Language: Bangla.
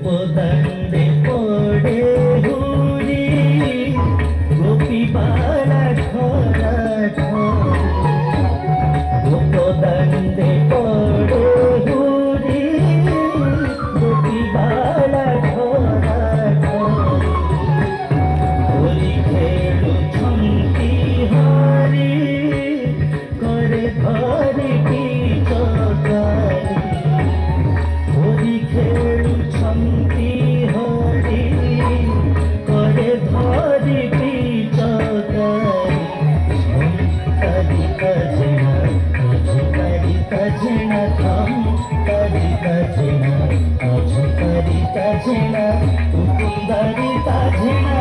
গোপদণ্ডে পড়ে ঘুরি গোপীবালা ঝরা গোপদণ্ডে পড়ে ঘুরি গোপীবালা ঝরা হরি খেলু ছন্তি হরি করে ধরি কি চকারি হরি খেলু ছন্তি হরি করে ধরি কি চকারি সন্তারি কাজনা আজকারি কাজনা সন্তারি কাজনা আজকারি কাজনা মুকুন্দারি কাজনা